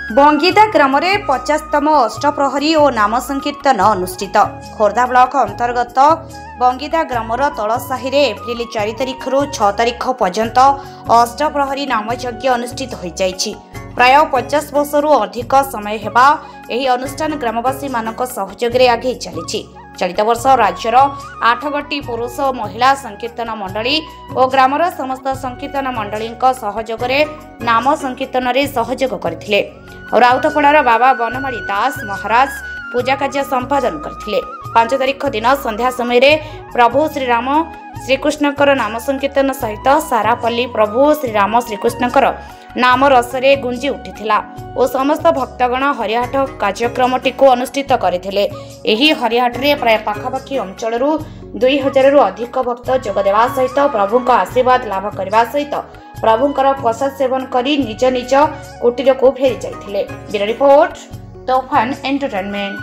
बंगीदा ग्राम 50तम अष्टप्रहरी और नाम संकीर्तन अनुष्ठित। खोर्धा ब्लॉक अंतर्गत बंगीदा ग्रामर तलसाही एप्रिल 4 तारिख रु 6 तारिख पर्यंत अष्टप्रहरी नाम यज्ञ अनुष्ठित हो जाइछि। प्राय 50 वर्षरू अधिक समय हेबा एही अनुष्ठान ग्रामवासी मानक सहयोग रे आगे चलिछि। चलित वर्ष राज्यर 8 गोटी पुरुष और महिला संकीर्तन मंडली और ग्रामर समस्त संकीर्तन मंडली सहयोग रे नाम संकीर्तन रे सहयोग करथिले और राउतपड़ार बाबा बनमाली दास महाराज पूजा कार्य संपादन करथिले। 5 तारिख दिन संध्या समय रे प्रभु श्रीराम श्रीकृष्णकर नाम संकीर्तन सहित सारापल्ली प्रभु श्रीराम श्रीकृष्णकर नाम रसरे गुंजी उठिथिला और समस्त भक्तगण हरिहाट कार्यक्रमटी को अनुष्ठित करथिले। एही हरिहाट रे प्राय पाखापाखी अंचलरू 2000 रु अधिक भक्त जोगदेवा सहित प्रभु का आशीर्वाद लाभ करबा सहित प्रभुंकर प्रसाद सेवन करी निज निज कुटीर को फेरी जाइथिले। Bureau report Tofan entertainment.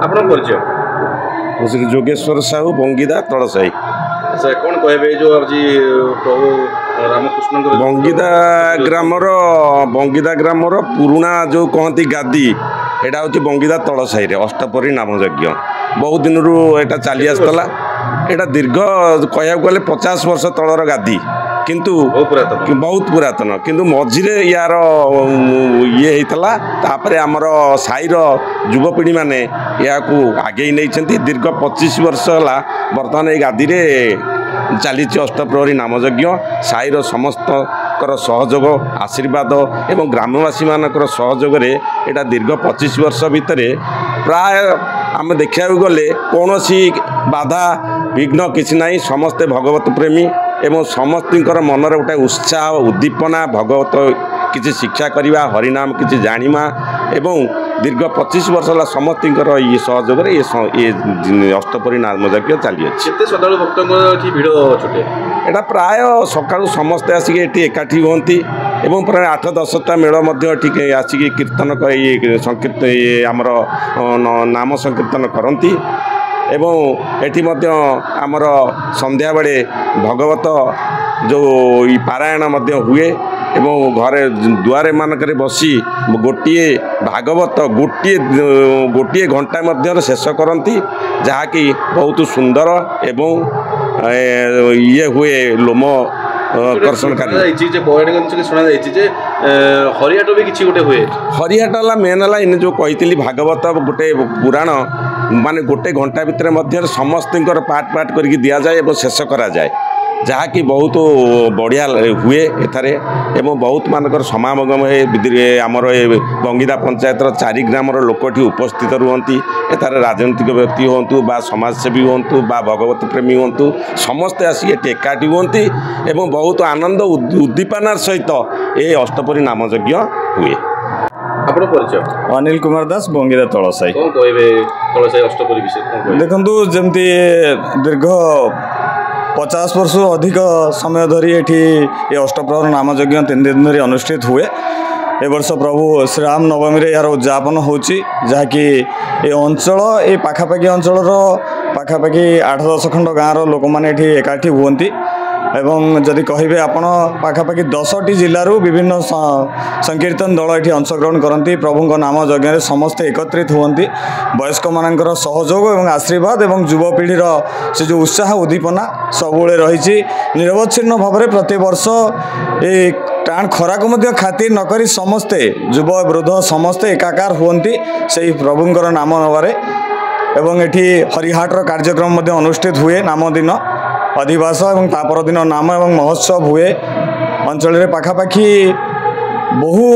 आपन परिचय? श्री जोगेश्वर साहू बंगीदा तलसाही। अच्छा कौन कहबे जो आज प्रभु रामकृष्ण बंगीदा ग्रामर पुराना जो कहती गादी एटा हूँ बंगीदा तलसाही रे अष्टप्रहरी नाम यज्ञ बहुत दिन रू एटा चली आसला। एटा दीर्घ कहया गले 50 वर्ष तलर गादी किंतु बहुत पुरातन किंतु मझिरे यार ये होता तापर आमर साईर युवपीढ़ी मैंने या आगे नहीं दीर्घ 25 वर्ष है बर्तमान ये गादी रे चली अष्टप्रहरी नाम यज्ञ साईर समस्त सहयोग आशीर्वाद एवं ग्रामवासी मानकर सहयोग रे एटा दीर्घ 25 वर्ष भितर प्राय आम देखा गले कौन बाधा विघ्न किसी ना समस्ते भगवत प्रेमी एवं समस्तर मनर गोटे उत्साह उद्दीपना भगवत किसी शिक्षा करवा हरिनाम किसी जानिमा एवं दीर्घ 25 वर्ष है समस्त ये सहयोग ये अष्टप्रहरी नाम यज्ञ चली एटा प्राय सकाळु समस्ते आसिक एकाठी होती एवं प्राय 8-10टा मेल आसिक कीर्तन संकीर्तन ये आमर नाम संकीर्तन करती एवं एटी आमर संध्या बेले भगवत जो पारायण हुए एवं घरे दुआरे मानक बसी गोटे भागवत गोटे घंटा मध्य शेष करती जहाँकि बहुत सुंदर एवं ये हुए लोम कर्षणकारी हरिहाट भी किसी गोटे हुए हरिहाट मेन है इन जो कही भागवत गोटे पुराण माने गोटे घंटा भितर समस्त पार्ट पार्ट करके दि जाए और शेष करा जाए जहाँकि बहुत बढ़िया हुए एथारे एवं बहुत मानकर समागम आमर बंगीदा पंचायतर 4 ग्रामर लोकटी उपस्थित रुहंती एथारे राजनीतिक व्यक्ति हूँ बा समाजसेवी हूँ बा भगवत प्रेमी हूँ समस्ते आसिक एकाठी हुंती एवं बहुत आनंद उद्दीपनार सहित ये अष्टप्रहरी नाम यज्ञ हुए। ଆପଣ ପରିଚୟ अनिल कुमार दास बंगीदा तलसाई कौन कहबे तलसाई अष्टपरी विषय कौन कहबे देखु जमती दीर्घ 50 वर्ष अधिक समय धरी ये अष्टप्रहर नाम यज्ञ 3 दिन धरी अनुष्ठित हुए। ए वर्ष प्रभु श्रीराम नवमी यार उद्यापन होची जहाँकि ये अंचल ये पाखापाखि अंचल पाखापाखि 8-10 खंड गाँव लोक मैंने एकाठी हुंती एवं जदि कहे आपण पाखापाखि 10टी जिलूर विभिन्न संकीर्तन दल ये अंशग्रहण करती प्रभु नाम यज्ञ समस्ते एकत्रित हुंती वयस्क मानकर सहयोग और आशीर्वाद एवं युवपीढ़ीर से जो उत्साह उद्दीपना सबुले रही निरवच्छिन्न भाव में प्रति वर्ष ये टाण खरा को मध्य खातिर नकरी समस्ते युव वृद्ध समस्ते एकाकार हुंती से प्रभुंकर नाम नवारे एवं एठी हरिहाटर कार्यक्रम मध्य अनुष्ठित हुए नाम दिन अधिवास और तापर दिन नाम एवं महोत्सव हुए। अंचल पाखापाखि बहु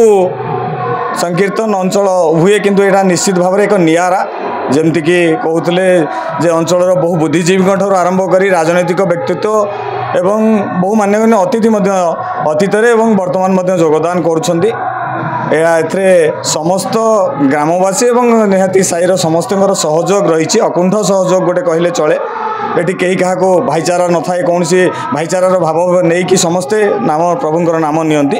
संकीर्तन अंचल हुए किंतु यहाँ निश्चित भाव में एक नियारा जमती कि कहते जे अंचल बहु बुद्धिजीवी आरंभ कर राजनैतिक व्यक्तित्व एवं बहु मान्यगण्य अतिथि अतीत एवं वर्तमान योगदान करुछंती। समस्त ग्रामवासी एवं निहाती साईर समस्त सहयोग रही अकुंठ सहयोग गोटे कहले चले ये कहीं क्या भाईचारा न थाए कौन सी भाईचारार भाव नहीं कि समस्ते नाम प्रभुंर नाम नियंती